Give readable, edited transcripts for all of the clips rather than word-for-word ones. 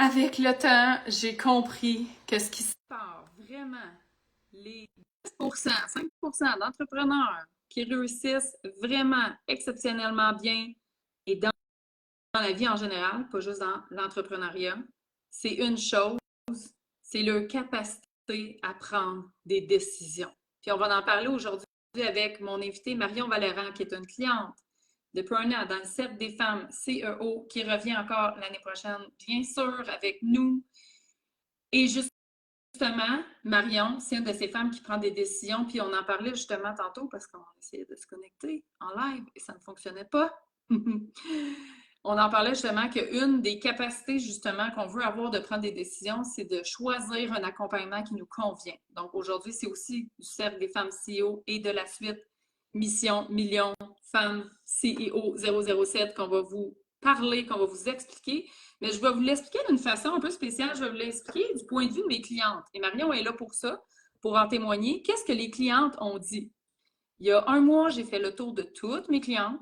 Avec le temps, j'ai compris que ce qui sépare vraiment les 10%, 5% d'entrepreneurs qui réussissent vraiment exceptionnellement bien et dans la vie en général, pas juste dans l'entrepreneuriat, c'est une chose, c'est leur capacité à prendre des décisions. Puis on va en parler aujourd'hui avec mon invité Marion Valérand, qui est une cliente de Prona dans le cercle des femmes CEO, qui revient encore l'année prochaine, bien sûr, avec nous. Et justement, Marion, c'est une de ces femmes qui prend des décisions, puis on en parlait justement tantôt parce qu'on essayait de se connecter en live et ça ne fonctionnait pas. On en parlait justement qu'une des capacités justement qu'on veut avoir de prendre des décisions, c'est de choisir un accompagnement qui nous convient. Donc aujourd'hui, c'est aussi du cercle des femmes CEO et de la suite Mission Million Femmes CEO 007 qu'on va vous parler, qu'on va vous expliquer. Mais je vais vous l'expliquer d'une façon un peu spéciale. Je vais vous l'expliquer du point de vue de mes clientes. Et Marion est là pour ça, pour en témoigner. Qu'est-ce que les clientes ont dit? Il y a un mois, j'ai fait le tour de toutes mes clientes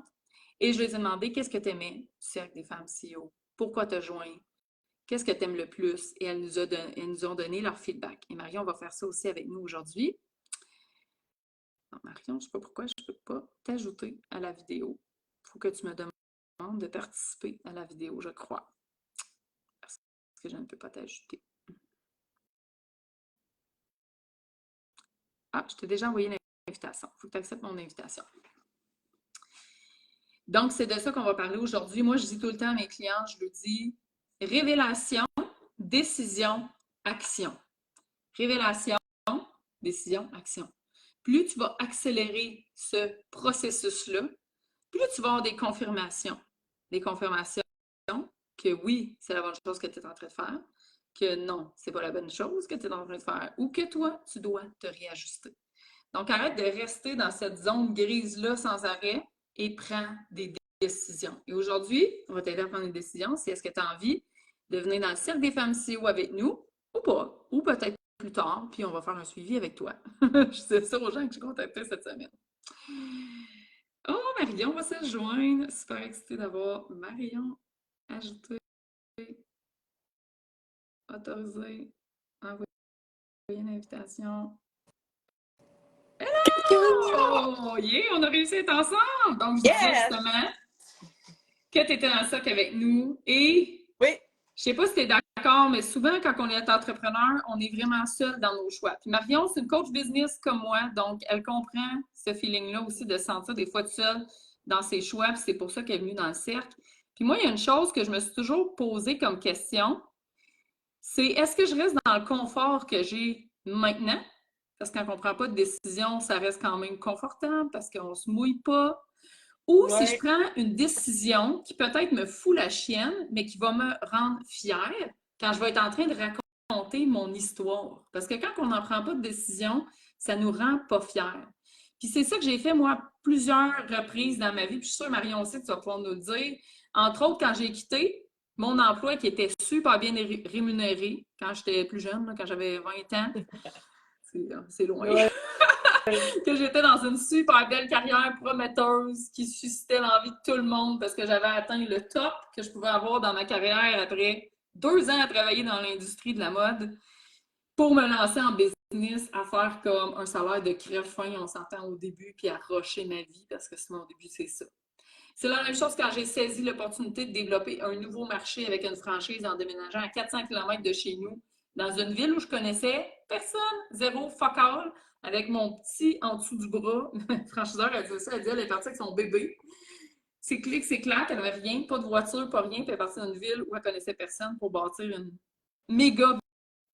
et je les ai demandé qu'est-ce que tu aimais du cercle des femmes CEO? Pourquoi te joindre? Qu'est-ce que tu aimes le plus? Et elles nous ont donné leur feedback. Et Marion va faire ça aussi avec nous aujourd'hui. Marion, je ne sais pas pourquoi je ne peux pas t'ajouter à la vidéo. Il faut que tu me demandes de participer à la vidéo, je crois. Parce que je ne peux pas t'ajouter. Ah, je t'ai déjà envoyé l'invitation. Il faut que tu acceptes mon invitation. Donc, c'est de ça qu'on va parler aujourd'hui. Moi, je dis tout le temps à mes clients, je leur dis révélation, décision, action. Révélation, décision, action. Plus tu vas accélérer ce processus-là, plus tu vas avoir des confirmations. Des confirmations que oui, c'est la bonne chose que tu es en train de faire, que non, c'est pas la bonne chose que tu es en train de faire, ou que toi, tu dois te réajuster. Donc, arrête de rester dans cette zone grise-là sans arrêt et prends des décisions. Et aujourd'hui, on va t'aider à prendre des décisions. C'est est-ce que tu as envie de venir dans le cercle des femmes CEO avec nous ou pas? Ou peut-être plus tard, puis on va faire un suivi avec toi. C'est ça aux gens que j'ai contactés cette semaine. Oh, Marion va se joindre. Super excitée d'avoir Marion ajoutée, autorisée, envoyer une invitation. Oh, yeah, on a réussi à être ensemble! Donc, je disais Yes! justement que tu étais dans le sac avec nous et Oui. je sais pas si tu es d'accord, mais souvent, quand on est entrepreneur, on est vraiment seul dans nos choix. Puis Marion, c'est une coach business comme moi, donc elle comprend ce feeling-là aussi de se sentir des fois seule dans ses choix, puis c'est pour ça qu'elle est venue dans le cercle. Puis moi, il y a une chose que je me suis toujours posée comme question, c'est est-ce que je reste dans le confort que j'ai maintenant? Parce qu'on ne prend pas de décision, ça reste quand même confortable parce qu'on ne se mouille pas. Ou si je Ouais. prends une décision qui peut-être me fout la chienne, mais qui va me rendre fière quand je vais être en train de raconter mon histoire. Parce que quand on n'en prend pas de décision, ça nous rend pas fiers. Puis c'est ça que j'ai fait, moi, plusieurs reprises dans ma vie. Puis je suis sûre, Marion aussi, tu vas pouvoir nous le dire. Entre autres, quand j'ai quitté mon emploi qui était super bien rémunéré quand j'étais plus jeune, là, quand j'avais 20 ans. C'est loin. Ouais. Que j'étais dans une super belle carrière prometteuse qui suscitait l'envie de tout le monde parce que j'avais atteint le top que je pouvais avoir dans ma carrière après 2 ans à travailler dans l'industrie de la mode pour me lancer en business, à faire comme un salaire de crève-fin, on s'entend au début, puis à rusher ma vie parce que sinon au début, c'est ça. C'est la même chose quand j'ai saisi l'opportunité de développer un nouveau marché avec une franchise en déménageant à 400 km de chez nous, dans une ville où je connaissais personne, zéro fuck all, avec mon petit en dessous du bras. Le franchiseur, elle dit ça, elle dit, elle est partie avec son bébé. C'est clic, c'est clac, elle n'avait rien, pas de voiture, pas rien, puis elle est partie dans une ville où elle connaissait personne pour bâtir une méga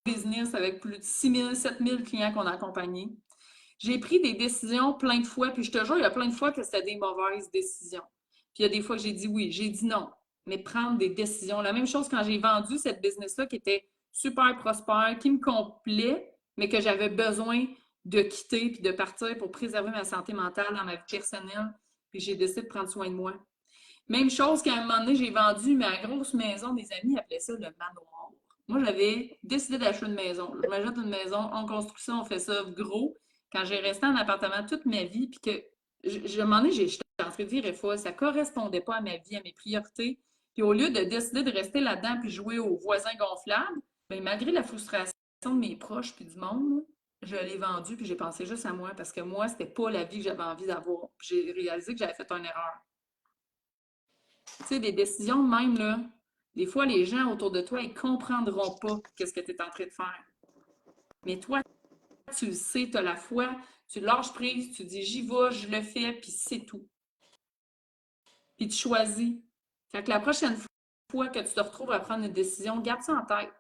business avec plus de 6 000, 7 000 clients qu'on a accompagnés. J'ai pris des décisions plein de fois, puis je te jure, il y a plein de fois que c'était des mauvaises décisions. Puis il y a des fois que j'ai dit oui, j'ai dit non, mais prendre des décisions. La même chose quand j'ai vendu cette business-là qui était super prospère, qui me complaît, mais que j'avais besoin de quitter puis de partir pour préserver ma santé mentale dans ma vie personnelle. Puis j'ai décidé de prendre soin de moi. Même chose qu'à un moment donné, j'ai vendu ma grosse maison. Mes amis appelaient ça le manoir. Moi, j'avais décidé d'acheter une maison. Je m'achète une maison en construction, on fait ça gros. Quand j'ai resté en appartement toute ma vie, puis que, à un moment donné, j'étais en train de dire, fois, ça ne correspondait pas à ma vie, à mes priorités. Puis au lieu de décider de rester là-dedans puis jouer aux voisins gonflables, bien, malgré la frustration de mes proches puis du monde, je l'ai vendu puis j'ai pensé juste à moi parce que moi, c'était pas la vie que j'avais envie d'avoir. J'ai réalisé que j'avais fait une erreur. Tu sais, des décisions de même, là, des fois, les gens autour de toi, ils comprendront pas qu'est-ce que tu es en train de faire. Mais toi, tu le sais, tu as la foi, tu lâches prise, tu dis j'y vais, je le fais, puis c'est tout. Puis tu choisis. Fait que la prochaine fois que tu te retrouves à prendre une décision, garde ça en tête.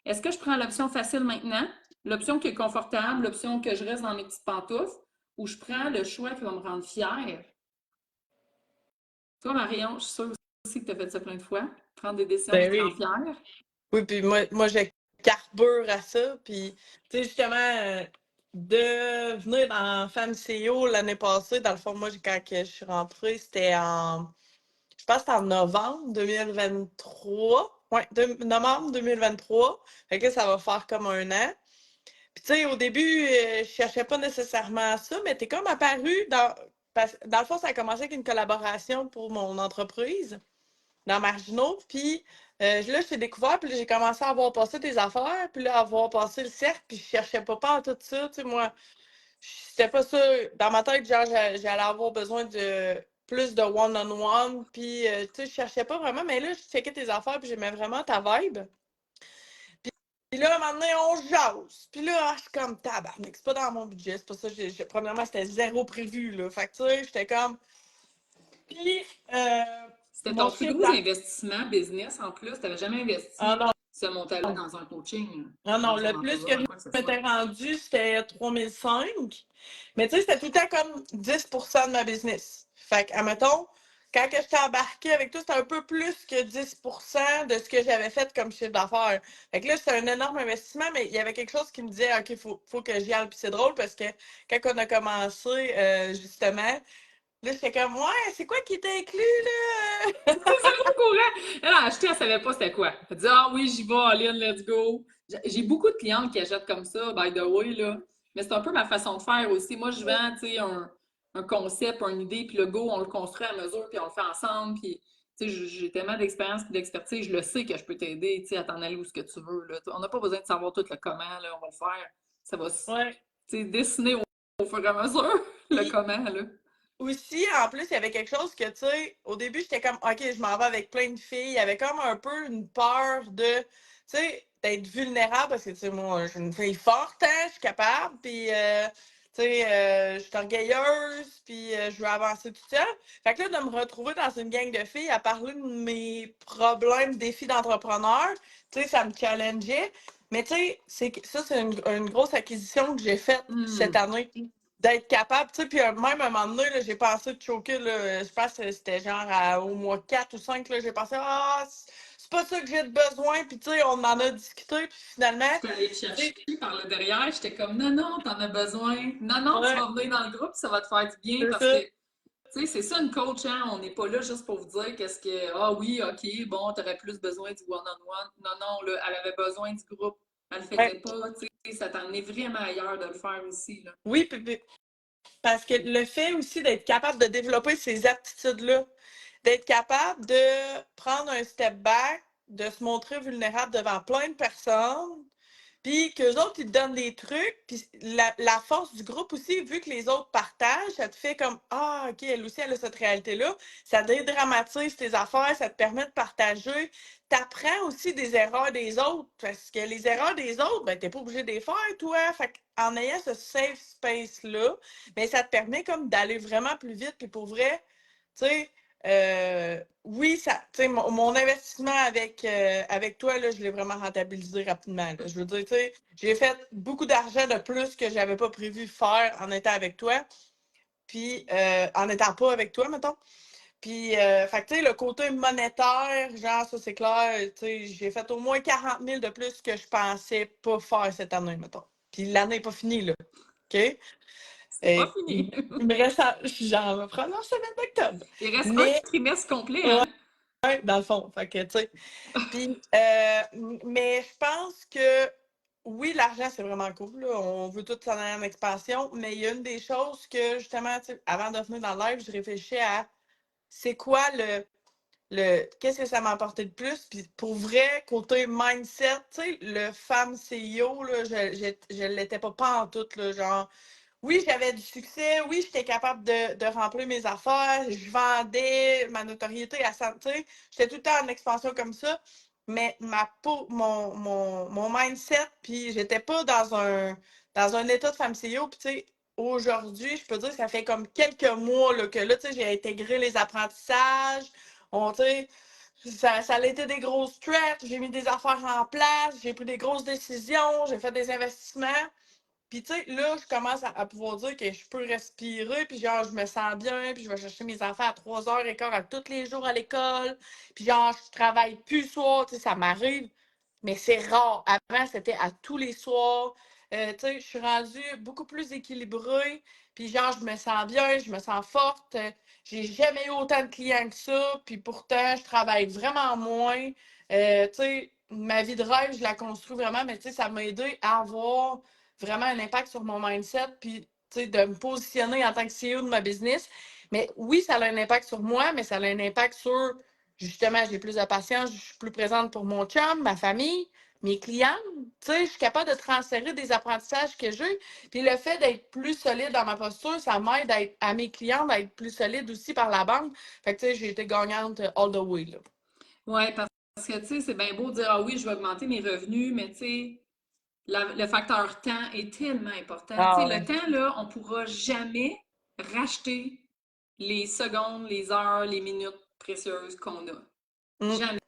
Est-ce que je prends l'option facile maintenant, l'option qui est confortable, l'option que je reste dans mes petites pantoufles, ou je prends le choix qui va me rendre fière? Toi, Marion, je suis sûre aussi que tu as fait ça plein de fois. Prendre des décisions qui Ben te rendent oui. fière. Oui, puis moi je carbure à ça. Puis, tu sais, justement, de venir dans Femme CEO l'année passée, dans le fond, moi, quand que je suis rentrée, c'était je pense que c'était en novembre 2023. Ouais, novembre 2023. Fait que là, ça va faire comme un an. Puis, tu sais, au début, je cherchais pas nécessairement ça, mais t'es comme apparu dans le fond, ça a commencé avec une collaboration pour mon entreprise dans Marginaux. Puis là, je t'ai découvert, puis là, j'ai commencé à avoir passé des affaires, puis là, à avoir passé le cercle, puis je cherchais pas à tout ça. Tu sais, moi, c'était pas ça. Dans ma tête, genre, j'allais avoir besoin de plus de one-on-one, puis tu sais, je cherchais pas vraiment, mais là, je checkais tes affaires, puis j'aimais vraiment ta vibe. Puis là, à un moment donné, on jase. Puis là, je suis comme tabarnak, c'est pas dans mon budget. C'est pour ça que premièrement, c'était zéro prévu, là. Fait que tu sais, j'étais comme. Puis, C'était mon ton plus chiffre gros d'affaires. investissement business en plus. Tu n'avais jamais Ah investi non, ce montant-là dans un coaching, non, non, dans un le plus que mentorat, je quoi que ce soit. m'étais rendu, c'était 3005. Mais tu sais, c'était tout le temps comme 10% de ma business. Fait que, admettons, quand que j'étais embarquée avec toi, c'était un peu plus que 10% de ce que j'avais fait comme chiffre d'affaires. Fait que là, c'était un énorme investissement, mais il y avait quelque chose qui me disait, OK, faut que j'y aille. Puis c'est drôle parce que quand on a commencé, justement, là, j'étais comme, ouais, c'est quoi qui était inclus, là? Zéro courant! Elle a acheté, elle savait pas c'était quoi. Elle dit ah oui, j'y vais, Aline, let's go. J'ai beaucoup de clientes qui achètent comme ça, by the way, là. Mais c'est un peu ma façon de faire aussi. Moi, je vends, tu sais, un concept, une idée, puis le go, on le construit à mesure, puis on le fait ensemble, puis tu sais, j'ai tellement d'expérience et d'expertise, je le sais que je peux t'aider, tu sais, à t'en aller où ce que tu veux, là. On n'a pas besoin de savoir tout le comment, là, on va le faire. Ça va, Ouais. tu sais, dessiner au fur et à mesure le Puis, comment, là. aussi, en plus, il y avait quelque chose que, tu sais, au début, j'étais comme, OK, je m'en vais avec plein de filles. Il y avait comme un peu une peur de, tu sais, d'être vulnérable parce que, tu sais, moi, je suis une fille forte, hein, je suis capable, puis, tu sais, je suis orgueilleuse, puis je veux avancer tout ça. Fait que là, de me retrouver dans une gang de filles à parler de mes problèmes, défis d'entrepreneur, tu sais, ça me challengeait. Mais, tu sais, ça, c'est une grosse acquisition que j'ai faite cette Hmm. année d'être capable, tu sais, puis même à un moment donné, là, j'ai pensé de choquer, là, je pense que c'était genre au mois 4 ou 5 là, j'ai pensé, ah, c'est pas ça que j'ai de besoin, puis tu sais, on en a discuté, puis finalement, Je suis allée te tu chercher sais, par le derrière. J'étais comme, non, non, t'en as besoin. Non, non, tu ouais, vas venir dans le groupe, ça va te faire du bien c'est parce que, ça, tu sais, c'est ça une coach, hein. On n'est pas là juste pour vous dire qu'est-ce que, ah oui, OK, bon, t'aurais plus besoin du one-on-one. Non, non, là, elle avait besoin du groupe. Elle le ouais, faisait pas, tu sais, ça t'en est vraiment ailleurs de le faire aussi, là. oui, parce que le fait aussi d'être capable de développer ces aptitudes-là, d'être capable de prendre un step back, de se montrer vulnérable devant plein de personnes, puis qu'eux autres, ils te donnent des trucs. Puis la force du groupe aussi, vu que les autres partagent, ça te fait comme ah, OK, elle aussi, elle a cette réalité-là. Ça dédramatise tes affaires, ça te permet de partager. Tu apprends aussi des erreurs des autres, parce que les erreurs des autres, ben, tu n'es pas obligé de les faire, toi. Fait en ayant ce safe space-là, ben, ça te permet comme d'aller vraiment plus vite. Puis pour vrai, tu sais, oui, ça, tu sais, mon investissement avec toi, là, je l'ai vraiment rentabilisé rapidement, là. Je veux dire, tu sais, j'ai fait beaucoup d'argent de plus que j'avais pas prévu faire en étant avec toi, puis en étant pas avec toi, mettons. Puis, fait que, tu sais, le côté monétaire, genre, ça, c'est clair, tu sais, j'ai fait au moins 40 000 de plus que je pensais pas faire cette année, mettons. Puis l'année n'est pas finie, là. OK? C'est pas Et fini. il me reste, j'en vais prendre en semaine d'octobre. Il reste un Mais, trimestre complet, ouais, hein? dans le fond, fait que, tu sais. Puis, mais je pense que oui, l'argent, c'est vraiment cool, là. On veut tout s'en aller en expansion, mais il y a une des choses que, justement, tu sais, avant de venir dans le live, je réfléchissais à c'est quoi qu'est-ce que ça m'a apporté de plus. Puis pour vrai, côté mindset, tu sais, le femme CEO, là, je l'étais pas en tout, là, genre. Oui, j'avais du succès. Oui, j'étais capable de remplir mes affaires. Je vendais ma notoriété à santé. J'étais tout le temps en expansion comme ça. Mais mon mindset, puis j'étais pas dans un état de femme CEO. Puis, tu sais, aujourd'hui, je peux dire, ça fait comme quelques mois là, que là, tu sais, j'ai intégré les apprentissages. Tu sais, ça a été des gros stretches. J'ai mis des affaires en place. J'ai pris des grosses décisions. J'ai fait des investissements. Puis, tu sais, là, je commence à pouvoir dire que je peux respirer, puis genre, je me sens bien, puis je vais chercher mes enfants à 3h15 à tous les jours à l'école, puis genre, je travaille plus le soir, tu sais, ça m'arrive, mais c'est rare. Avant, c'était à tous les soirs. Tu sais, je suis rendue beaucoup plus équilibrée, puis genre, je me sens bien, je me sens forte. J'ai jamais eu autant de clients que ça, puis pourtant, je travaille vraiment moins. Tu sais, ma vie de rêve, je la construis vraiment, mais tu sais, ça m'a aidé à avoir vraiment un impact sur mon mindset, puis de me positionner en tant que CEO de ma business. Mais oui, ça a un impact sur moi, mais ça a un impact sur, justement, j'ai plus de patience, je suis plus présente pour mon chum, ma famille, mes clients. Je suis capable de transférer des apprentissages que j'ai. Puis le fait d'être plus solide dans ma posture, ça m'aide à mes clients d'être plus solides aussi par la banque. Fait que, j'ai été gagnante all the way, là. Ouais, parce que, tu sais, c'est bien beau de dire, ah oui, je vais augmenter mes revenus, mais tu sais, le facteur temps est tellement important. Tu sais, Ah le ouais. temps, là, on ne pourra jamais racheter les secondes, les heures, les minutes précieuses qu'on a. Mm. Jamais.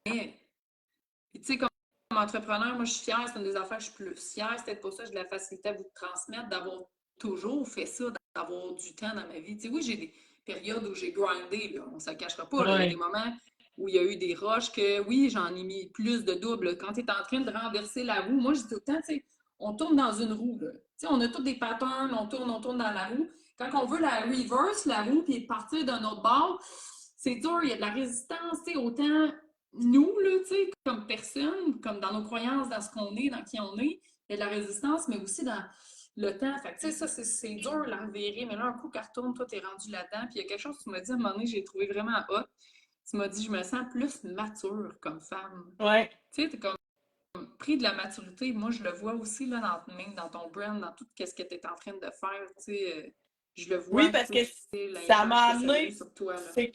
Puis, tu sais, comme entrepreneur, moi, je suis fière, c'est une des affaires que je suis plus fière. C'est peut-être pour ça que j'ai de la facilité à vous transmettre, d'avoir toujours fait ça, d'avoir du temps dans ma vie. Tu sais, oui, j'ai des périodes où j'ai grindé, là, on ne se le cachera pas. Là. Il y a des Ouais. moments où il y a eu des roches que, oui, j'en ai mis plus de double. Quand tu es en train de renverser la roue, moi, je dis tout le temps, tu sais, on tourne dans une roue. Là. Tu sais, on a tous des patterns, on tourne dans la roue. Quand on veut la reverse, la roue, puis partir d'un autre bord, c'est dur, il y a de la résistance, tu sais, autant nous, là, tu sais, comme personne, comme dans nos croyances, dans ce qu'on est, dans qui on est, il y a de la résistance, mais aussi dans le temps. Fait que, tu sais, ça, c'est dur, la revirer, mais là, un coup, qu'elle retourne, toi, t'es rendu là-dedans. Puis il y a quelque chose que tu m'as dit à un moment donné, j'ai trouvé vraiment hot. Tu m'as dit, je me sens plus mature comme femme. Ouais. Tu sais, t'es comme pris de la maturité. Moi, je le vois aussi, là, même dans ton brand, dans tout ce que tu es en train de faire, tu sais. Je le Oui, vois, parce tu que sais, ça l'impact m'a que ça a amené, sur toi, là. c'est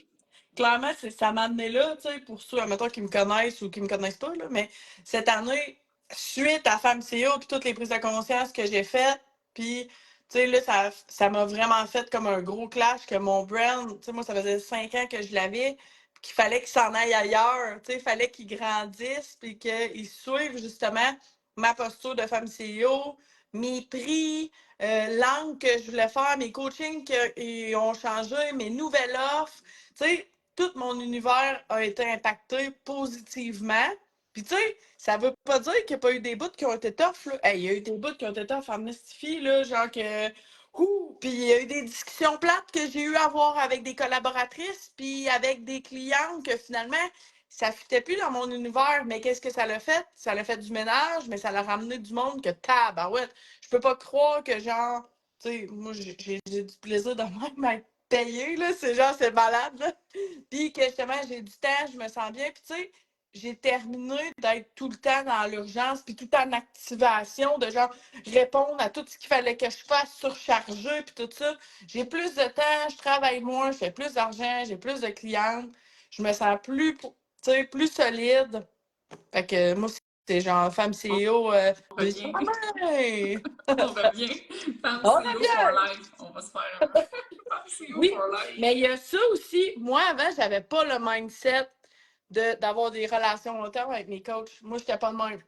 clairement, ça m'a amené là, tu sais, pour ceux, admettons, qui me connaissent ou qui me connaissent pas, là, mais cette année, suite à Femme CEO, puis toutes les prises de conscience que j'ai faites, puis, tu sais, là, ça m'a vraiment fait comme un gros clash que mon brand, tu sais, moi, ça faisait 5 ans que je l'avais, puis qu'il fallait qu'il s'en aille ailleurs, tu sais, il fallait qu'il grandisse, puis qu'il suive, justement, ma posture de Femme CEO, mes prix, l'angle que je voulais faire, mes coachings qui ont changé, mes nouvelles offres. Tu sais, tout mon univers a été impacté positivement. Puis, tu sais, ça veut pas dire qu'il n'y a pas eu des bouts qui ont été tough, là. Hey, il y a eu des bouts qui ont été tough en mystifie, là, genre que. Ouh! Puis, il y a eu des discussions plates que j'ai eu à avoir avec des collaboratrices, puis avec des clientes que finalement, ça ne fitait plus dans mon univers. Mais qu'est-ce que ça l'a fait? Ça l'a fait du ménage, mais ça l'a ramené du monde que tabarouette. Je peux pas croire que, genre, tu sais, moi, j'ai du plaisir de même à être payée, là. C'est genre, c'est malade, là. Puis que justement, j'ai du temps, je me sens bien. Puis, tu sais, j'ai terminé d'être tout le temps dans l'urgence, puis tout le temps en activation, de genre répondre à tout ce qu'il fallait que je fasse, surcharger, puis tout ça. J'ai plus de temps, je travaille moins, je fais plus d'argent, j'ai plus de clients, je me sens plus, tu sais, plus solide. Fait que moi, c'est genre femme CEO On de revient. ouais! On revient. Femme On CEO for revient! life. On va se faire un Femme CEO Oui, for life. mais il y a ça aussi. Moi, avant, j'avais pas le mindset d'avoir des relations long terme avec mes coachs. Moi, j'étais pas de même.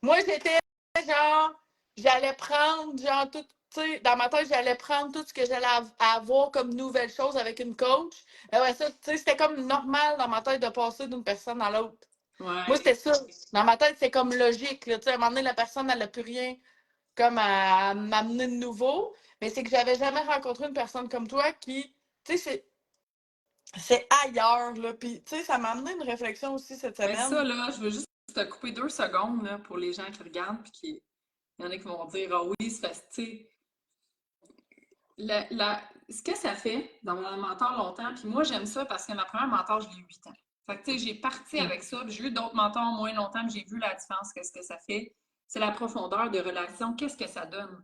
Moi, j'étais genre, j'allais prendre, genre, tout, tu sais, dans ma tête, j'allais prendre tout ce que j'allais avoir comme nouvelle chose avec une coach. Ouais, ça, tu sais, c'était comme normal dans ma tête de passer d'une personne à l'autre. Moi, Ouais. c'était ça. Dans ma tête, c'est comme logique, là. Tu sais, à un moment donné, la personne, elle n'a plus rien comme à m'amener de nouveau. Mais c'est que j'avais jamais rencontré une personne comme toi qui, tu sais, c'est ailleurs, là. Puis, tu sais, ça m'a amené une réflexion aussi cette Mais ça, semaine. là, je veux juste te couper 2 secondes là, pour les gens qui regardent, puis qui. Il y en a qui vont dire, ah oui, c'est facile. ce que ça fait d'avoir un mentor longtemps, puis moi, j'aime ça parce que ma première mentor, je l'ai eu 8 ans. Fait que, tu sais, j'ai parti avec ça, puis j'ai eu d'autres mentors moins longtemps, puis j'ai vu la différence, qu'est-ce que ça fait. C'est la profondeur de relation, qu'est-ce que ça donne.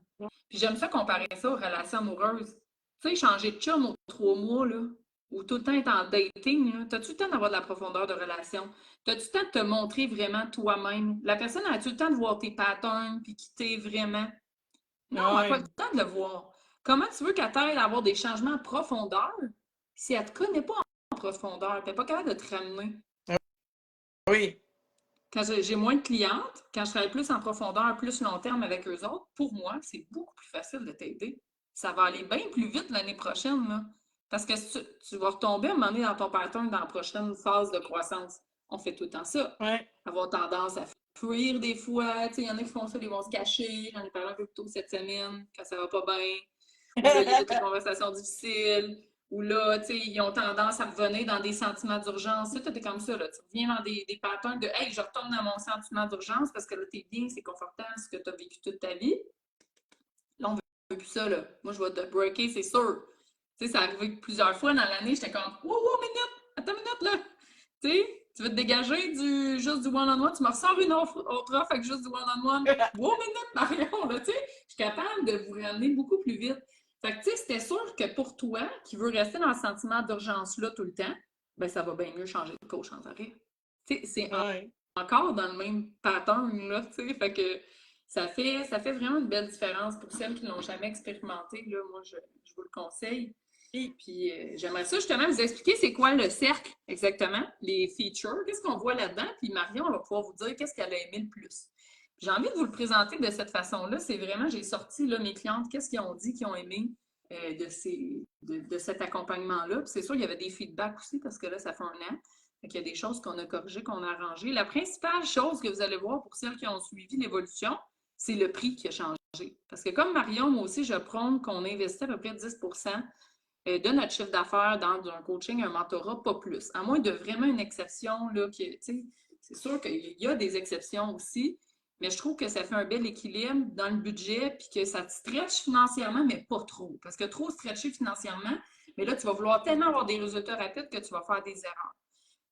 Puis j'aime ça comparer ça aux relations amoureuses. Tu sais, changer de chum aux 3 mois, là, ou tout le temps être en dating, là, t'as-tu le temps d'avoir de la profondeur de relation? T'as-tu le temps de te montrer vraiment toi-même? La personne a-tu le temps de voir tes patterns, puis qui t'es vraiment? Non, elle n'a pas Ouais. le temps de le voir. Comment tu veux qu'elle t'aide à avoir des changements en profondeur si elle ne te connaît pas en profondeur, elle n'est pas capable de te ramener? Oui. Quand j'ai moins de clientes, quand je travaille plus en profondeur, plus long terme avec eux autres, pour moi, c'est beaucoup plus facile de t'aider. Ça va aller bien plus vite l'année prochaine, là. Parce que tu vas retomber à un moment donné dans ton pattern dans la prochaine phase de croissance. On fait tout le temps ça. Ouais. Avoir tendance à fuir des fois. Il y en a qui font ça, ils vont se cacher. J'en ai parlé un peu plus tôt cette semaine, quand ça va pas bien. Ou là, ils évitent les conversations difficiles. Ou là, tu sais, ils ont tendance à revenir dans des sentiments d'urgence. Tu es comme ça, là. Tu reviens dans des patterns de Hey, je retourne dans mon sentiment d'urgence parce que là, t'es bien, c'est confortable, ce que tu as vécu toute ta vie. Là, on veut plus ça, là. Moi, je vais te breaker, c'est sûr. Tu sais, ça arrivé plusieurs fois dans l'année, j'étais comme Wow, wow, minute, attends une minute, là. Tu sais, tu veux te dégager juste du one-on-one, tu me ressors une autre offre avec juste du one-on-one. Wow, minute, Marion, là, tu sais, je suis capable de vous ramener beaucoup plus vite. Fait que, tu sais, c'était sûr que pour toi, qui veux rester dans le sentiment d'urgence-là tout le temps, ben, ça va bien mieux changer de coach en arrêt. Tu sais, c'est Ouais. encore dans le même pattern, là, tu sais, fait que ça fait vraiment une belle différence pour celles qui ne l'ont jamais expérimenté, là, moi, je vous le conseille. Puis, Puis j'aimerais ça justement vous expliquer c'est quoi le cercle exactement, les features, qu'est-ce qu'on voit là-dedans, puis Marion va pouvoir vous dire qu'est-ce qu'elle a aimé le plus. J'ai envie de vous le présenter de cette façon-là, c'est vraiment, j'ai sorti là, mes clientes, qu'est-ce qu'ils ont dit, qu'ils ont aimé de cet accompagnement-là. Puis c'est sûr, il y avait des feedbacks aussi parce que là, ça fait un an. Il y a des choses qu'on a corrigées, qu'on a arrangées. La principale chose que vous allez voir pour celles qui ont suivi l'évolution, c'est le prix qui a changé. Parce que comme Marion, moi aussi, je prône qu'on investit à peu près 10 de notre chiffre d'affaires dans un coaching, un mentorat, pas plus. À moins de vraiment une exception, là, c'est sûr qu'il y a des exceptions aussi, mais je trouve que ça fait un bel équilibre dans le budget, puis que ça te stretch financièrement, mais pas trop. Parce que trop stretché financièrement, mais là, tu vas vouloir tellement avoir des résultats rapides que tu vas faire des erreurs.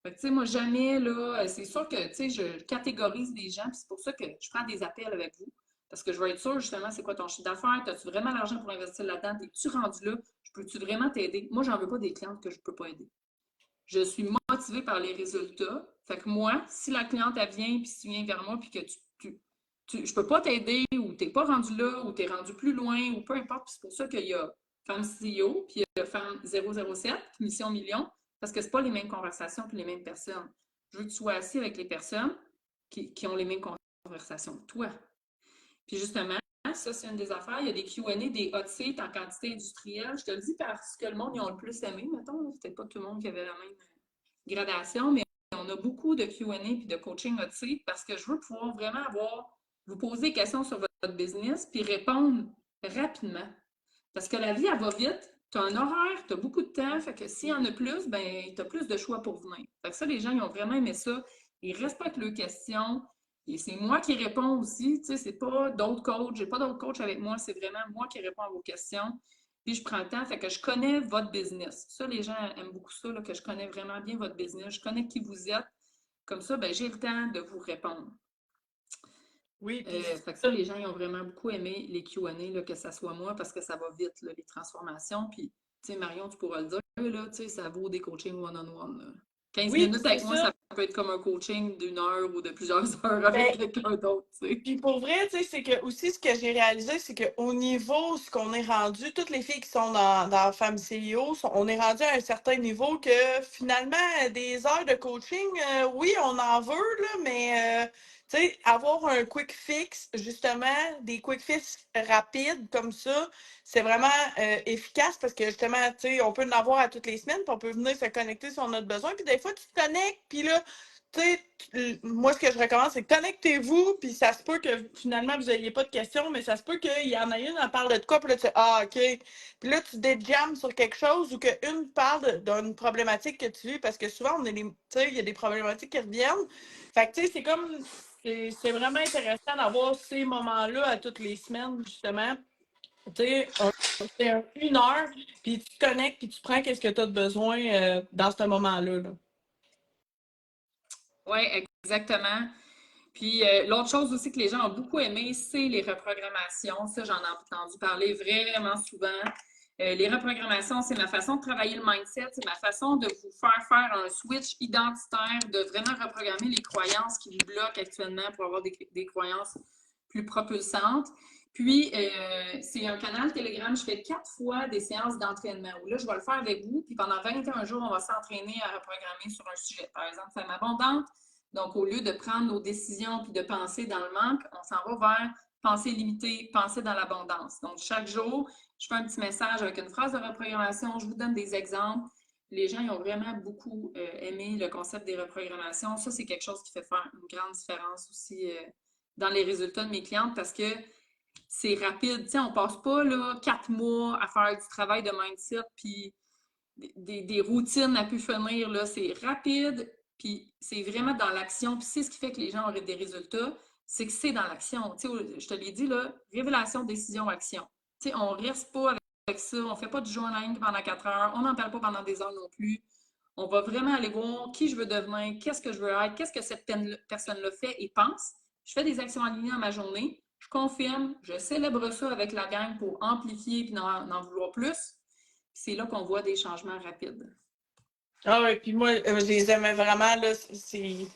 Fait que, tu sais, moi, jamais, là, c'est sûr que, tu sais, je catégorise des gens, puis c'est pour ça que je prends des appels avec vous. Parce que je veux être sûre, justement, c'est quoi ton chiffre d'affaires? As-tu vraiment l'argent pour investir là-dedans? Es-tu rendu là? Peux-tu vraiment t'aider? Moi, j'en veux pas des clientes que je peux pas aider. Je suis motivée par les résultats. Fait que moi, si la cliente, elle vient, puis si tu viens vers moi, puis que je peux pas t'aider, ou t'es pas rendu là, ou t'es rendu plus loin, ou peu importe, puis c'est pour ça qu'il y a Femme CEO, puis il y a Femme 007, puis Mission Million, parce que c'est pas les mêmes conversations, puis les mêmes personnes. Je veux que tu sois assis avec les personnes qui ont les mêmes conversations que toi. Puis justement, ça, c'est une des affaires. Il y a des Q&A, des hot seats en quantité industrielle. Je te le dis parce que le monde, ils ont le plus aimé, mettons. C'est peut-être pas tout le monde qui avait la même gradation, mais on a beaucoup de Q&A et de coaching hot seat parce que je veux pouvoir vraiment vous poser des questions sur votre business puis répondre rapidement. Parce que la vie, elle va vite. Tu as un horaire, tu as beaucoup de temps. Fait que s'il y en a plus, ben, tu as plus de choix pour venir. Fait que ça, les gens, ils ont vraiment aimé ça. Ils respectent leurs questions. Et c'est moi qui réponds aussi. Tu sais, c'est pas d'autres coachs. J'ai pas d'autres coachs avec moi. C'est vraiment moi qui réponds à vos questions. Puis je prends le temps. Fait que je connais votre business. Ça, les gens aiment beaucoup ça, là, que je connais vraiment bien votre business. Je connais qui vous êtes. Comme ça, ben, j'ai le temps de vous répondre. oui, puis Fait que ça, les gens ils ont vraiment beaucoup aimé les Q&A, là, que ça soit moi, parce que ça va vite, là, les transformations. Puis, tu sais, Marion, tu pourras le dire, là, tu sais, ça vaut des coachings one-on-one. 15 oui, puis minutes c'est avec moi, ça. ça peut être comme un coaching d'une heure ou de plusieurs heures avec Ben, quelqu'un d'autre, tu sais. puis pour vrai, tu sais, c'est que aussi ce que j'ai réalisé, c'est qu'au niveau, ce qu'on est rendu, toutes les filles qui sont dans Femmes CEO, on est rendu à un certain niveau que finalement, des heures de coaching, oui, on en veut, là, mais tu sais, avoir un quick fix, justement, des quick fix rapides comme ça, c'est vraiment efficace parce que justement, tu sais, on peut en avoir à toutes les semaines, puis on peut venir se connecter si on a besoin, puis des fois, tu te connectes, puis là, tu sais, moi, ce que je recommande, c'est connectez-vous, puis ça se peut que finalement, vous n'ayez pas de questions, mais ça se peut qu'il y en a une, elle parle de quoi, puis là, tu sais, ah, OK. Puis là, tu déjammes sur quelque chose ou qu'une parle d'une problématique que tu vis, parce que souvent, tu sais, il y a des problématiques qui reviennent. Fait que, tu sais, c'est c'est vraiment intéressant d'avoir ces moments-là à toutes les semaines, justement, Tu sais, c'est une heure, puis tu te connectes, puis tu prends qu'est-ce que tu as de besoin dans ce moment-là. Là. Oui, exactement. Puis l'autre chose aussi que les gens ont beaucoup aimé, c'est les reprogrammations. Ça, j'en ai entendu parler vraiment souvent. Les reprogrammations, c'est ma façon de travailler le mindset, c'est ma façon de vous faire un switch identitaire, de vraiment reprogrammer les croyances qui vous bloquent actuellement pour avoir des croyances plus propulsantes. Puis, c'est un canal Telegram. Je fais 4 fois des séances d'entraînement où là, je vais le faire avec vous. Puis pendant 21 jours, on va s'entraîner à reprogrammer sur un sujet. Par exemple, femme abondante. Donc, au lieu de prendre nos décisions puis de penser dans le manque, on s'en va vers penser limité, penser dans l'abondance. Donc, chaque jour, je fais un petit message avec une phrase de reprogrammation, je vous donne des exemples. Les gens ils ont vraiment beaucoup aimé le concept des reprogrammations. Ça, c'est quelque chose qui fait faire une grande différence aussi dans les résultats de mes clientes parce que c'est rapide. Tu sais, on passe pas là, 4 mois à faire du travail de mindset puis des routines à pu finir. Là. C'est rapide, puis c'est vraiment dans l'action. Puis c'est ce qui fait que les gens auraient des résultats, c'est que c'est dans l'action. Tu sais, je te l'ai dit, là, révélation, décision, action. Tu sais, on reste pas avec ça, on fait pas du journaling pendant 4 heures, on n'en parle pas pendant des heures non plus. On va vraiment aller voir qui je veux devenir, qu'est-ce que je veux être, qu'est-ce que cette personne-là fait et pense. Je fais des actions alignées dans ma journée, je confirme, je célèbre ça avec la gang pour amplifier et en vouloir plus. C'est là qu'on voit des changements rapides. Ah ouais, puis moi, je les aimais vraiment, là, ces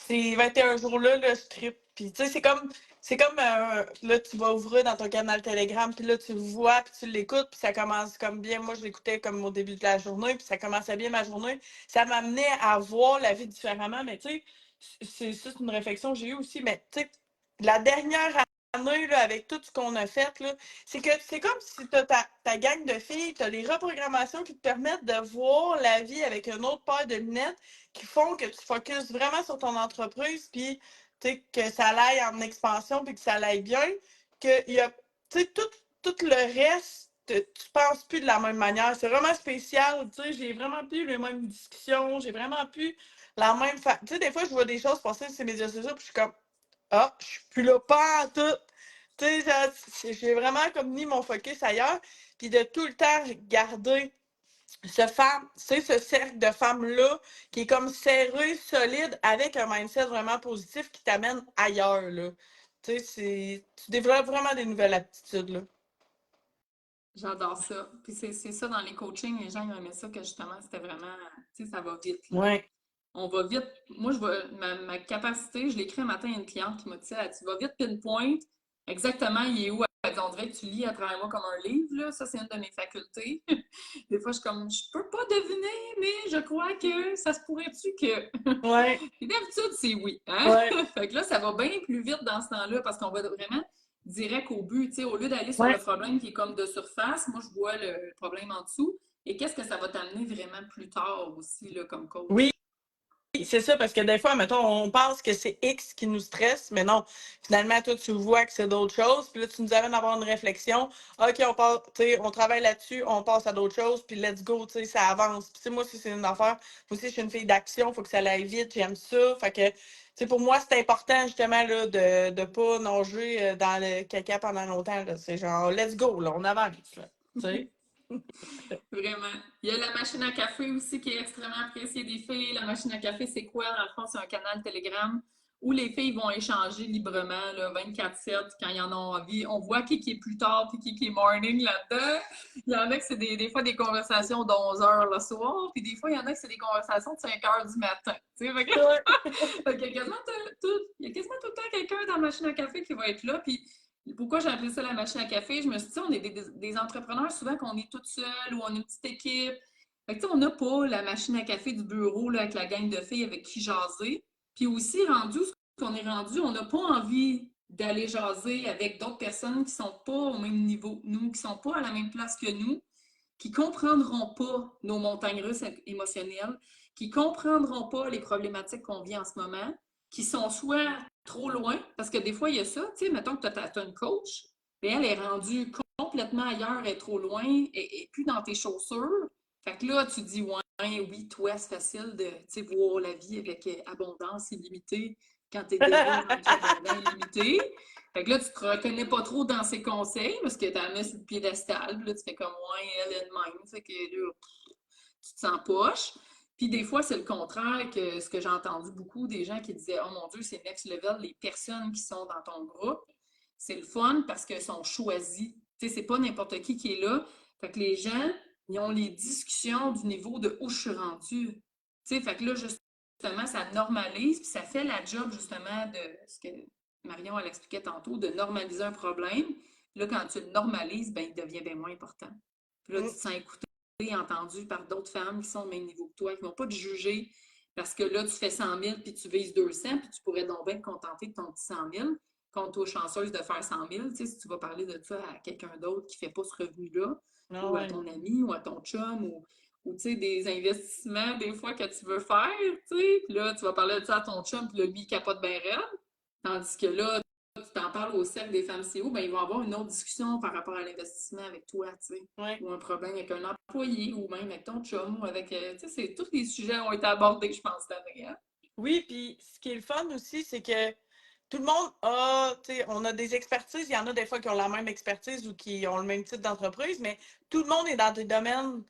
21 jours-là, là, je trippe. Puis tu sais, c'est comme, là, tu vas ouvrir dans ton canal Telegram, puis là, tu le vois, puis tu l'écoutes, puis ça commence comme bien. Moi, je l'écoutais comme au début de la journée, puis ça commençait bien ma journée. Ça m'amenait à voir la vie différemment, mais tu sais, c'est une réflexion que j'ai eue aussi, mais tu sais, la dernière année, là, avec tout ce qu'on a fait, là, c'est que c'est comme si tu as ta gang de filles, tu as les reprogrammations qui te permettent de voir la vie avec une autre paire de lunettes qui font que tu focuses vraiment sur ton entreprise, puis que ça aille en expansion, puis que ça aille bien, que il y a tout le reste, tu penses plus de la même manière. C'est vraiment spécial, tu sais, j'ai vraiment plus les mêmes discussions, j'ai vraiment plus la même Tu sais, des fois, je vois des choses passer sur ces médias sociaux, puis je suis comme, ah, je suis plus là, pas en tout. Tu sais, j'ai vraiment comme mis mon focus ailleurs, puis de tout le temps garder ce cercle de femmes-là qui est comme serré, solide, avec un mindset vraiment positif qui t'amène ailleurs, là. Tu sais, tu développes vraiment des nouvelles aptitudes, là. J'adore ça. Puis c'est ça dans les coachings, les gens ils aimaient ça que justement, c'était vraiment, tu sais, ça va vite, là. Ouais. On va vite. Moi, ma capacité, je l'ai écrit un matin à une cliente qui m'a dit, tu vas vite pinpoint exactement il est où. Elle dit, on dirait que tu lis à travers moi comme un livre, là. Ça, c'est une de mes facultés. Des fois, je suis comme, je peux pas deviner, mais je crois que ça se pourrait-tu que. Ouais. Et d'habitude, c'est oui. Hein? Ouais. Fait que là, ça va bien plus vite dans ce temps-là parce qu'on va vraiment direct au but. Tu sais, au lieu d'aller sur Ouais. le problème qui est comme de surface, moi, je vois le problème en dessous. Et qu'est-ce que ça va t'amener vraiment plus tard aussi, là, comme Oui. coach? C'est ça, parce que des fois, mettons, on pense que c'est X qui nous stresse, mais non. Finalement, toi, tu vois que c'est d'autres choses. Puis là, tu nous amènes à avoir une réflexion. OK, on travaille là-dessus, on passe à d'autres choses, puis let's go, tu sais, ça avance. Puis, moi aussi, c'est une affaire. Moi aussi, je suis une fille d'action, il faut que ça aille vite, j'aime ça. Fait que, pour moi, c'est important, justement, là, de ne pas nager dans le caca pendant longtemps. C'est genre, let's go, là, on avance, là. Tu sais? Vraiment. Il y a la machine à café aussi qui est extrêmement appréciée des filles. La machine à café, c'est quoi? Dans le fond, c'est un canal Telegram où les filles vont échanger librement, là, 24/7, quand ils en ont envie. On voit qui est plus tard puis qui est morning là-dedans. Il y en a que c'est des fois des conversations d'11 heures le soir, puis des fois, il y en a que c'est des conversations de 5 heures du matin. Tu sais, il y a quasiment tout le temps quelqu'un dans la machine à café qui va être là. Puis pourquoi j'ai appelé ça la machine à café? Je me suis dit, on est des entrepreneurs souvent qu'on est toute seule ou on a une petite équipe. Fait que, on n'a pas la machine à café du bureau là, avec la gang de filles avec qui jaser. Puis aussi, rendu ce qu'on est rendu, on n'a pas envie d'aller jaser avec d'autres personnes qui ne sont pas au même niveau que nous, qui ne sont pas à la même place que nous, qui ne comprendront pas nos montagnes russes émotionnelles, qui ne comprendront pas les problématiques qu'on vit en ce moment, qui sont soit trop loin, parce que des fois, il y a ça, tu sais, mettons que tu as une coach, mais elle est rendue complètement ailleurs, elle est trop loin, et plus dans tes chaussures. Fait que là, tu dis, ouais, oui, toi, c'est facile de, tu sais, voir la vie avec abondance illimitée quand t'es déjà rendu abondant illimité. Fait que là, tu te reconnais pas trop dans ses conseils parce que t'as mis sur le piédestal, puis là, tu fais comme moi, elle est de même. Fait que là, tu te sens poche. Puis des fois, c'est le contraire que ce que j'ai entendu beaucoup des gens qui disaient oh mon Dieu, c'est next level, les personnes qui sont dans ton groupe, c'est le fun parce qu'elles sont choisies. Tu sais, c'est pas n'importe qui est là. Fait que les gens, ils ont les discussions du niveau de où je suis rendue. Tu sais, fait que là, justement, ça normalise, puis ça fait la job, justement, de ce que Marion, elle expliquait tantôt, de normaliser un problème. Puis là, quand tu le normalises, ben, il devient bien moins important. Puis là, tu te sens écouté entendu par d'autres femmes qui sont au même niveau que toi, qui ne vont pas te juger parce que là, tu fais 100 000 puis tu vises 200 puis tu pourrais donc bien te contenter de ton petit 100 000 quand tu es chanceuse de faire 100 000. Tu sais, si tu vas parler de ça à quelqu'un d'autre qui ne fait pas ce revenu-là, Ah ou à ouais. ton ami, ou à ton chum, ou tu sais, des investissements des fois que tu veux faire, tu sais, puis là, tu vas parler de ça à ton chum, puis là, lui, il capote bien raide. Tandis que là, tu t'en parles au cercle des femmes CEO, ben, ils vont avoir une autre discussion par rapport à l'investissement avec toi, tu sais. Ouais. Ou un problème avec un employé, ou même avec ton chum, ou avec, tu sais, tous les sujets ont été abordés, je pense, là-dedans. Oui, puis ce qui est le fun aussi, c'est que tout le monde a, tu sais, on a des expertises. Il y en a des fois qui ont la même expertise ou qui ont le même type d'entreprise, mais tout le monde est dans des domaines,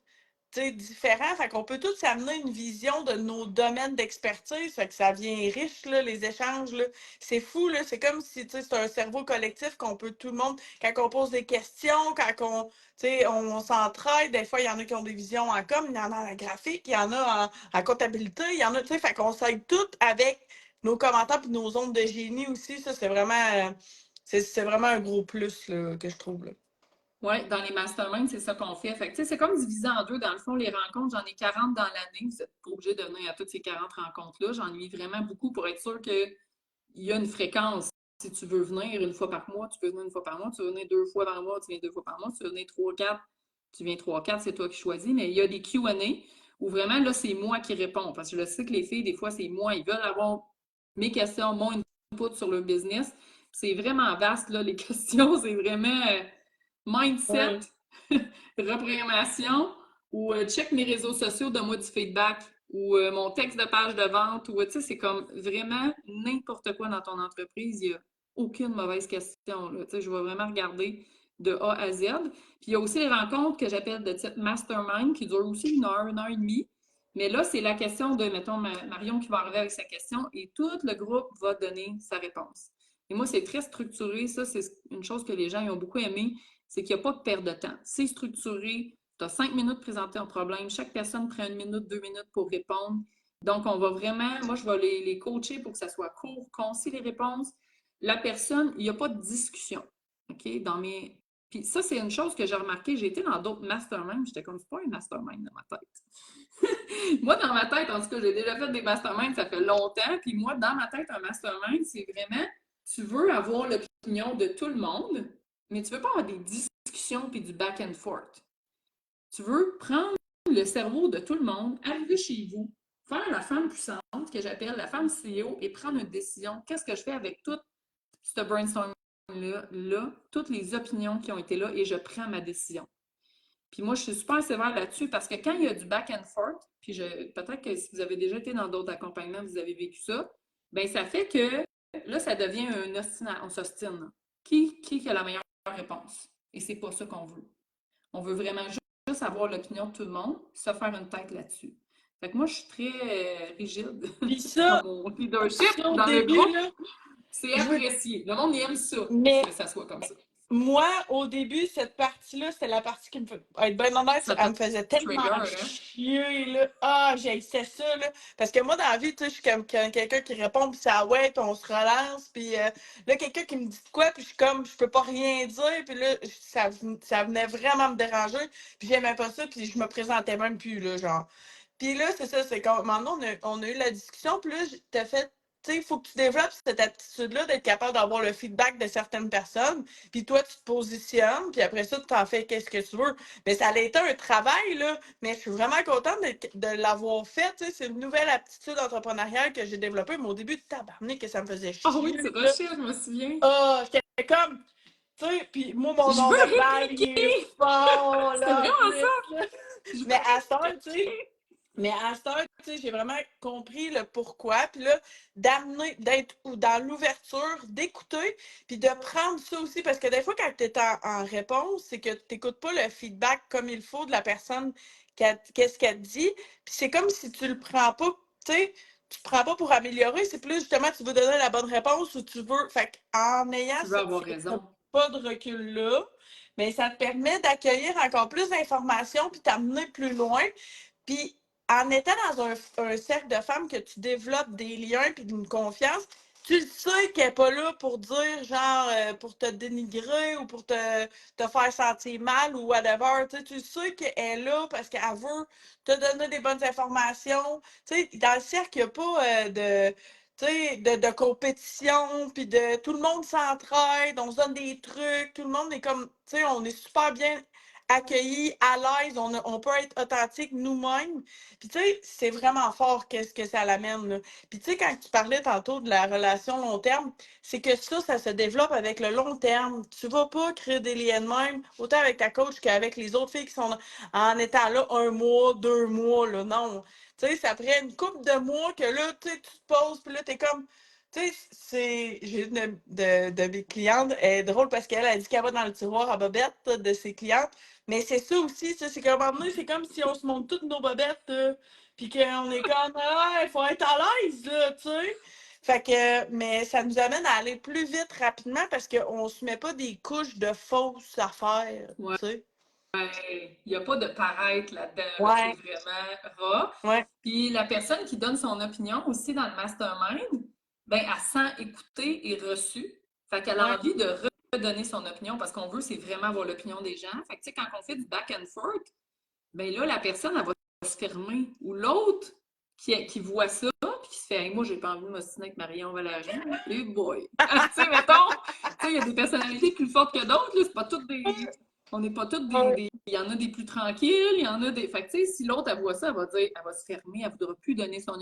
tu sais, différents. Fait qu'on peut tous amener une vision de nos domaines d'expertise. Fait que ça vient riche, là, les échanges, là. C'est fou, là. C'est comme si, tu sais, c'est un cerveau collectif qu'on peut tout le monde, quand on pose des questions, quand on, tu sais, on s'entraide. Des fois, il y en a qui ont des visions en com, il y en a en graphique, il y en a en comptabilité, il y en a, tu sais, fait qu'on s'aide tout avec nos commentaires et nos ondes de génie aussi. Ça, c'est vraiment, c'est vraiment un gros plus, là, que je trouve, là. Oui, dans les masterminds, c'est ça qu'on fait. Fait que, tu sais, c'est comme divisé en deux. Dans le fond, les rencontres, j'en ai 40 dans l'année. Vous n'êtes pas obligé de venir à toutes ces 40 rencontres-là. J'en ai vraiment beaucoup pour être sûr qu'il y a une fréquence. Si tu veux venir une fois par mois, tu peux venir une fois par mois. Tu veux venir 2 fois par mois, tu viens 2 fois par mois. Tu veux venir 3, 4, tu viens 3, 4. C'est toi qui choisis. Mais il y a des Q&A où vraiment, là, c'est moi qui réponds. Parce que je sais que les filles, des fois, c'est moi. Ils veulent avoir mes questions, mon input sur le business. C'est vraiment vaste, là, les questions. C'est vraiment mindset, Ouais. reprogrammation, ou check mes réseaux sociaux, donne-moi du feedback, ou mon texte de page de vente, ou tu sais, c'est comme vraiment n'importe quoi dans ton entreprise, il n'y a aucune mauvaise question. Là. Tu sais, je vais vraiment regarder de A à Z. Puis il y a aussi les rencontres que j'appelle de type mastermind qui durent aussi 1 heure et demie. Mais là, c'est la question de, mettons, Marion qui va arriver avec sa question et tout le groupe va donner sa réponse. Et moi, c'est très structuré. Ça, c'est une chose que les gens ont beaucoup aimé, c'est qu'il n'y a pas de perte de temps. C'est structuré. Tu as 5 minutes pour présenter un problème. Chaque personne prend 1 minute, 2 minutes pour répondre. Donc, on va vraiment, moi, je vais les coacher pour que ça soit court, concis, les réponses. La personne, il n'y a pas de discussion. OK? Puis ça, c'est une chose que j'ai remarqué. J'ai été dans d'autres masterminds. J'étais comme, c'est pas un mastermind dans ma tête. Moi, dans ma tête, en tout cas, j'ai déjà fait des masterminds, ça fait longtemps. Puis moi, dans ma tête, un mastermind, c'est vraiment, tu veux avoir l'opinion de tout le monde, mais tu veux pas avoir des discussions puis du back and forth. Tu veux prendre le cerveau de tout le monde, arriver chez vous, faire la femme puissante, que j'appelle la femme CEO, et prendre une décision. Qu'est-ce que je fais avec tout ce brainstorming-là, toutes les opinions qui ont été là, et je prends ma décision. Puis moi, je suis super sévère là-dessus parce que quand il y a du back and forth, puis peut-être que si vous avez déjà été dans d'autres accompagnements, vous avez vécu ça, bien, ça fait que là, ça devient un ostinat, on s'ostine. Qui a la meilleure réponse? Et c'est pas ça qu'on veut. On veut vraiment juste avoir l'opinion de tout le monde, se faire une tête là-dessus. Fait que moi, je suis très rigide Puis dans ça, mon leadership, au dans le début, groupe. là, C'est je veux. apprécié. Le monde aime ça, Mais que ça soit comme ça. moi, au début, cette partie-là, c'était la partie qui me fait. Être bien honnête, Ça te elle me faisait tellement trigger, hein? chier, là. Ah, j'haïssais ça, là. Parce que moi, dans la vie, tu sais, je suis comme quelqu'un qui répond, puis ça, ouais, puis on se relance, puis là, quelqu'un qui me dit quoi, puis je suis comme, je peux pas rien dire, puis là, ça venait vraiment me déranger, puis j'aimais pas ça, puis je me présentais même plus, là, genre. Puis là, c'est ça, c'est quand maintenant, on a eu la discussion, puis là, t'as fait. Tu sais, il faut que tu développes cette aptitude-là d'être capable d'avoir le feedback de certaines personnes. Puis toi, tu te positionnes, puis après ça, tu t'en fais qu'est-ce que tu veux. Mais ça a été un travail, là. Mais je suis vraiment contente de l'avoir fait. Tu sais, c'est une nouvelle aptitude entrepreneuriale que j'ai développée. Mais au début, de tabarnak, que ça me faisait Ah oui, chier, tu là. rushais, je me souviens. Ah, j'étais comme, tu sais, puis moi, mon Je nom veux verbal, il est répliquer! fort, C'est là, en vraiment plus, ça! là. Je Mais à veux ce temps, tu sais, répliquer! Mais à cette heure, tu sais, j'ai vraiment compris le pourquoi. Puis là, d'amener, d'être ou dans l'ouverture, d'écouter, puis de prendre ça aussi. Parce que des fois, quand tu es en réponse, c'est que tu n'écoutes pas le feedback comme il faut de la personne, qu'est-ce qu'elle te dit. Puis c'est comme si tu le prends pas, tu sais, tu prends pas pour améliorer, c'est plus justement, tu veux donner la bonne réponse ou tu veux. Fait qu'en ayant Tu veux avoir raison. pas de recul-là, mais ça te permet d'accueillir encore plus d'informations puis t'amener plus loin. Puis en étant dans un cercle de femmes que tu développes des liens puis une confiance, tu le sais qu'elle n'est pas là pour dire, genre, pour te dénigrer ou pour te faire sentir mal ou whatever. Tu le sais qu'elle est là parce qu'elle veut te donner des bonnes informations. Tu sais, dans le cercle, il n'y a pas de compétition, puis de tout le monde s'entraide, on se donne des trucs, tout le monde est comme, tu sais, on est super bien accueillis, à l'aise, on peut être authentique nous-mêmes. Puis tu sais, c'est vraiment fort qu'est-ce que ça l'amène, là. Puis tu sais, quand tu parlais tantôt de la relation long terme, c'est que ça se développe avec le long terme. Tu vas pas créer des liens de même, autant avec ta coach qu'avec les autres filles qui sont en étant là 1 mois, 2 mois, là, non. Tu sais, ça prend une couple de mois que là, tu te poses, puis là, t'es comme, tu sais, j'ai une de mes clientes, elle est drôle parce qu'elle a dit qu'elle va dans le tiroir à bobettes de ses clientes, mais c'est ça aussi, ça, c'est qu'à un moment donné, c'est comme si on se monte toutes nos bobettes, puis qu'on est comme, ah, il faut être à l'aise, là, tu sais. Fait que, mais ça nous amène à aller plus vite rapidement parce qu'on se met pas des couches de fausses affaires, Ouais. tu sais. Il n'y a pas de paraître là-dedans, là, c'est Ouais, vraiment raw. ouais, Puis la personne qui donne son opinion aussi dans le mastermind, ben, elle sent écoutée et reçue. Fait qu'elle a ouais. envie de redonner son opinion parce qu'on veut, c'est vraiment avoir l'opinion des gens. Fait que, tu sais, quand on fait du back and forth, ben là, la personne, elle va se fermer. Ou l'autre qui voit ça, puis qui se fait, hey, moi, j'ai pas envie de m'ostiner avec Marion Valagin. Et boy! Tu sais, mettons, tu sais, il y a des personnalités plus fortes que d'autres, là, c'est pas toutes des. On n'est pas toutes Ouais. il y en a des plus tranquilles, il y en a des. Fait que, tu sais, si l'autre, elle voit ça, elle va dire, elle va se fermer, elle ne voudra plus donner son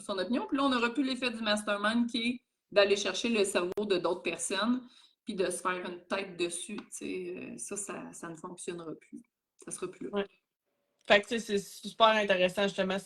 opinion. Puis là, on n'aura plus l'effet du mastermind qui est d'aller chercher le cerveau de d'autres personnes, puis de se faire une tête dessus. Tu sais, ça ne fonctionnera plus. Ça sera plus là. Ouais. Fait que, tu sais, c'est super intéressant, justement,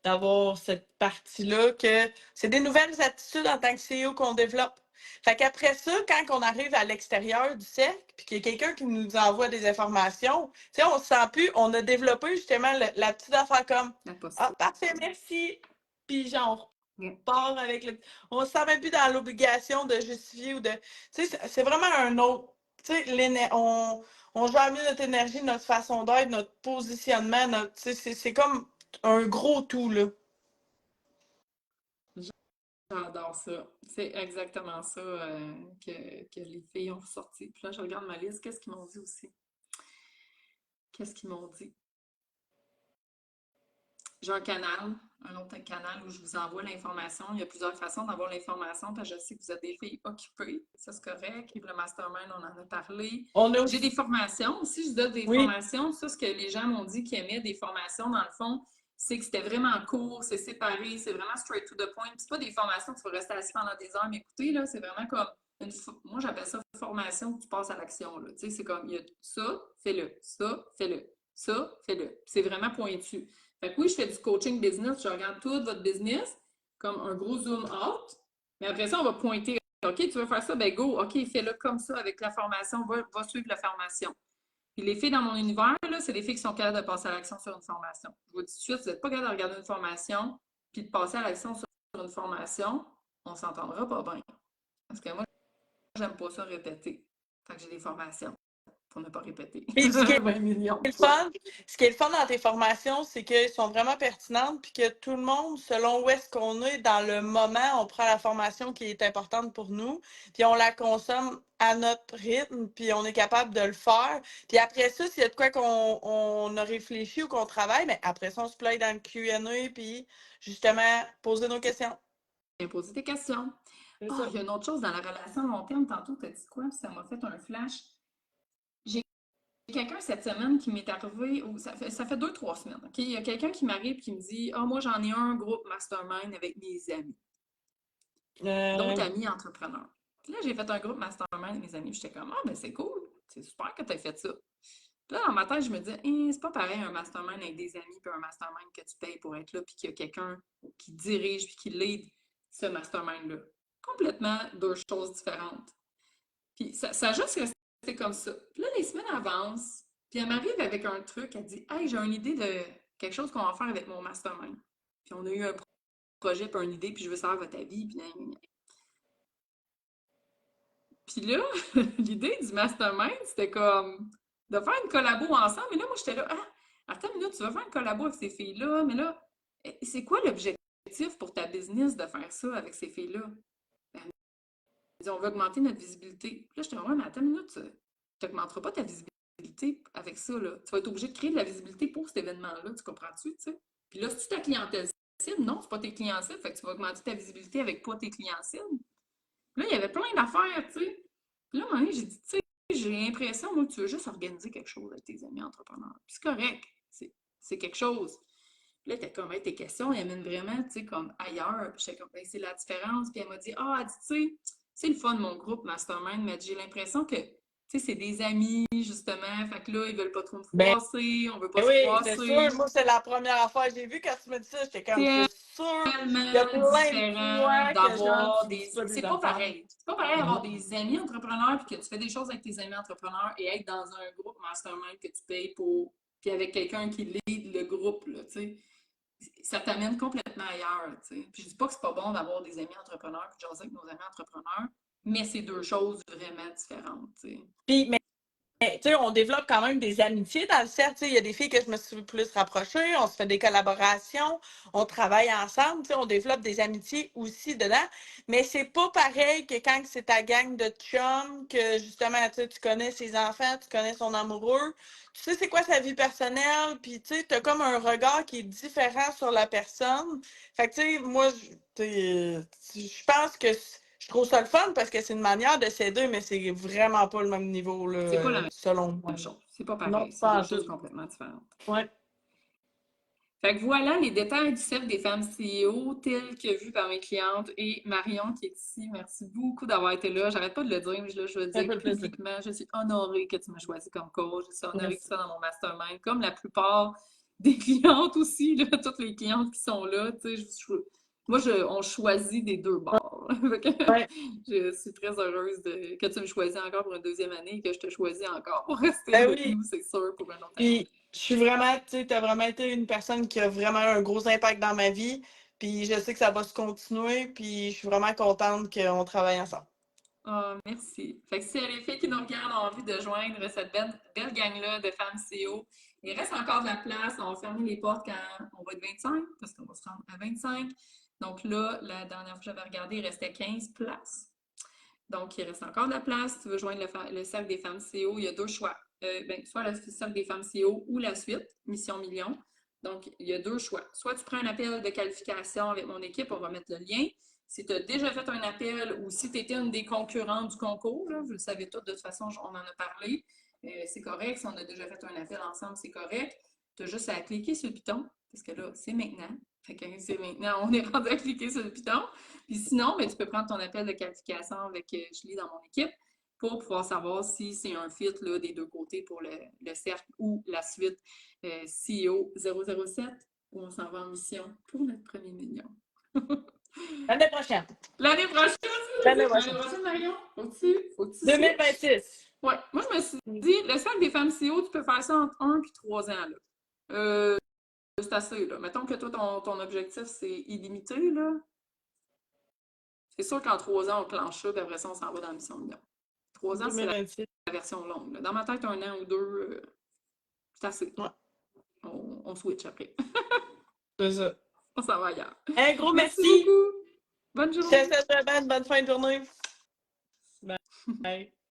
d'avoir cette partie-là, que c'est des nouvelles attitudes en tant que CEO qu'on développe. Fait qu'après ça, quand on arrive à l'extérieur du cercle, puis qu'il y a quelqu'un qui nous envoie des informations, tu sais, on se sent plus, on a développé justement la petite affaire comme, La ah, posture. parfait, merci. Puis genre, Yeah. on part avec le. On se sent même plus dans l'obligation de justifier ou de. Tu sais, c'est vraiment un autre. Tu sais, on gère mieux notre énergie, notre façon d'être, notre positionnement, c'est comme un gros tout, là. J'adore ça. C'est exactement ça que les filles ont ressorti. Puis là, je regarde ma liste. Qu'est-ce qu'ils m'ont dit aussi? Qu'est-ce qu'ils m'ont dit? J'ai un autre canal où je vous envoie l'information. Il y a plusieurs façons d'avoir l'information, parce que je sais que vous êtes des filles occupées. Ça, c'est correct. Et le mastermind, on en a parlé. On a J'ai des aussi. formations aussi. Je donne des Oui. formations. Ça, ce que les gens m'ont dit qu'ils aimaient des formations, dans le fond, c'est que c'était vraiment court, c'est séparé, c'est vraiment straight to the point. Puis c'est pas des formations que tu vas rester assis pendant des heures m'écouter, là. C'est vraiment comme moi, j'appelle ça formation que tu passes à l'action, là. Tu sais, c'est comme, il y a ça, fais-le, ça, fais-le, ça, fais-le. C'est vraiment pointu. Fait que oui, je fais du coaching business, je regarde tout votre business comme un gros zoom out, mais après ça, on va pointer. OK, tu veux faire ça? Ben go, OK, fais-le comme ça avec la formation, va suivre la formation. Puis les filles dans mon univers, là, c'est des filles qui sont capables de passer à l'action sur une formation. Je vous dis tout de suite, vous n'êtes pas capable de regarder une formation puis de passer à l'action sur une formation, on ne s'entendra pas bien. Parce que moi, j'aime pas ça répéter. Fait que j'ai des formations pour ne pas répéter Puis ce qui est 20 millions de le fois. fun, ce qui est le fun dans tes formations, c'est qu'elles sont vraiment pertinentes, puis que tout le monde, selon où est-ce qu'on est dans le moment, on prend la formation qui est importante pour nous, puis on la consomme à notre rythme, puis on est capable de le faire. Puis après ça, s'il y a de quoi qu'on a réfléchi ou qu'on travaille, mais après ça, on se play dans le Q&A, puis justement, poser nos questions. Viens poser tes questions. C'est Ah, ça. il y a une autre chose dans la relation long terme. Tantôt, tu as dit quoi? Ça m'a fait un flash. J'ai quelqu'un cette semaine qui m'est arrivé, ça fait 2, 3 semaines. OK? Il y a quelqu'un qui m'arrive et qui me dit, ah, moi, j'en ai un groupe mastermind avec mes amis, d'autres Euh, amis entrepreneurs. Puis là, j'ai fait un groupe mastermind avec mes amis. J'étais comme, ah, ben c'est cool. C'est super que tu aies fait ça. Là, dans ma tête, je me dis, c'est pas pareil un mastermind avec des amis puis un mastermind que tu payes pour être là puis qu'il y a quelqu'un qui dirige puis qui lead ce mastermind-là. Complètement deux choses différentes. Puis ça a juste resté comme ça. Puis là, les semaines avancent, puis elle m'arrive avec un truc, elle dit, hey, j'ai une idée de quelque chose qu'on va faire avec mon mastermind. Puis on a eu un projet, puis une idée, puis je veux savoir votre avis, puis Puis là, l'idée du mastermind, c'était comme de faire une collabo ensemble. Mais là, moi, j'étais là, ah, attends une minute, tu vas faire une collabo avec ces filles-là, mais là, c'est quoi l'objectif pour ta business de faire ça avec ces filles-là? Ben, elle dit, on veut augmenter notre visibilité. Puis là, j'étais là, ouais, mais attends une minute, tu n'augmenteras pas ta visibilité avec ça, là. Tu vas être obligé de créer de la visibilité pour cet événement-là, tu comprends-tu, tu sais? Puis là, si tu ta clientèle cible, non, c'est pas tes clients cibles, fait que tu vas augmenter ta visibilité avec pas tes clients cibles. Là, il y avait plein d'affaires, tu sais. Puis là, à un moment donné, j'ai dit, tu sais, j'ai l'impression, moi, que tu veux juste organiser quelque chose avec tes amis entrepreneurs. Puis c'est correct, c'est quelque chose. Puis là, t'es comme, hey, tes questions, elles mènent vraiment, tu sais, comme ailleurs. Puis j'étais comme, ben, c'est la différence. Puis elle m'a dit, ah, elle dit, tu sais, c'est le fun, mon groupe Mastermind, mais j'ai l'impression que, tu sais, c'est des amis, justement. Fait que là, ils veulent pas trop me Ben froisser, on veut pas se oui, c'est froisser. sûr. Moi, c'est la première affaire que j'ai vu quand tu me dis ça. J'étais comme, C'est c'est sûr. Il y a tellement plein de différent fois que genre, d'avoir tu dis des. pas des C'est pas affaires. pareil. C'est pas pareil d'avoir Non. des amis entrepreneurs puis que tu fais des choses avec tes amis entrepreneurs et être dans un groupe mastermind que tu payes pour. Puis avec quelqu'un qui lead le groupe, là, tu sais. Ça t'amène complètement ailleurs, tu sais. Puis je dis pas que c'est pas bon d'avoir des amis entrepreneurs puis de jaser avec nos amis entrepreneurs, mais c'est deux choses vraiment différentes, tu sais. Puis, mais tu sais, on développe quand même des amitiés dans le cercle. Tu sais, il y a des filles que je me suis plus rapprochée, on se fait des collaborations, on travaille ensemble, tu sais, on développe des amitiés aussi dedans. Mais c'est pas pareil que quand c'est ta gang de chums, que justement, tu connais ses enfants, tu connais son amoureux, tu sais c'est quoi sa vie personnelle, puis tu sais, t'as comme un regard qui est différent sur la personne. Fait que tu sais, moi, je pense que je trouve ça le fun parce que c'est une manière de s'aider, mais c'est vraiment pas le même niveau, C'est pas là, la selon moi. même chose. C'est pas Non, pareil. C'est pas deux en choses tout. complètement différentes. Ouais. Fait que voilà les détails du cercle des femmes CEO tels que vus par mes clientes et Marion qui est ici. Merci beaucoup d'avoir été là. J'arrête pas de le dire, mais là, je veux le Ça dire fait plaisir. publiquement. Je suis honorée que tu m'aies choisi comme coach. Je suis honorée que tu Merci. sois dans mon mastermind, comme la plupart des clientes aussi, là, toutes les clientes qui sont là. Tu sais, moi, on choisit des deux bords. Fait que Ouais. je suis très heureuse que tu me choisis encore pour une deuxième année et que je te choisis encore pour rester Ben avec oui. nous, c'est sûr, pour une autre année. Puis, je suis vraiment, tu sais, t'as vraiment été une personne qui a vraiment eu un gros impact dans ma vie. Puis, je sais que ça va se continuer. Puis, je suis vraiment contente qu'on travaille ensemble. Ah, merci. Fait que si les filles qui nous regardent ont envie de joindre cette belle gang-là de femmes CEO, il reste encore de la place. On va fermer les portes quand on va être 25, parce qu'on va se rendre à 25. Donc là, la dernière fois que j'avais regardé, il restait 15 places. Donc, il reste encore de la place. Si tu veux joindre le cercle des femmes CEO, il y a deux choix. Soit le cercle des femmes CEO ou la suite, Mission Million. Donc, il y a deux choix. Soit tu prends un appel de qualification avec mon équipe, on va mettre le lien. Si tu as déjà fait un appel ou si tu étais une des concurrentes du concours, là, vous le savez tous, de toute façon, on en a parlé, c'est correct. Si on a déjà fait un appel ensemble, c'est correct. Tu as juste à cliquer sur le piton, parce que là, c'est maintenant. Fait que c'est maintenant, on est rendu à cliquer sur le piton. Puis sinon, ben, tu peux prendre ton appel de qualification avec Julie dans mon équipe pour pouvoir savoir si c'est un fit là, des deux côtés pour le cercle ou la suite CEO 007 où on s'en va en mission pour notre premier million. L'année prochaine. L'année prochaine, L'année l'année prochaine. prochaine, Marion, faut-tu 2026. Ouais, moi je me suis dit, le cercle des femmes CEO, tu peux faire ça entre 1 et 3 ans. Là. C'est assez, là. Mettons que toi, ton objectif, c'est illimité, là. C'est sûr qu'en 3 ans, on clenche ça, puis après ça, on s'en va dans la mission million. 3 ans, c'est 2026. la version longue. Là. Dans ma tête, 1 an ou 2, c'est assez. Ouais. On switch après. C'est ça. On s'en va ailleurs. Un gros Merci merci. beaucoup. Bonne Je te journée. souhaite une bonne fin de journée. Bye.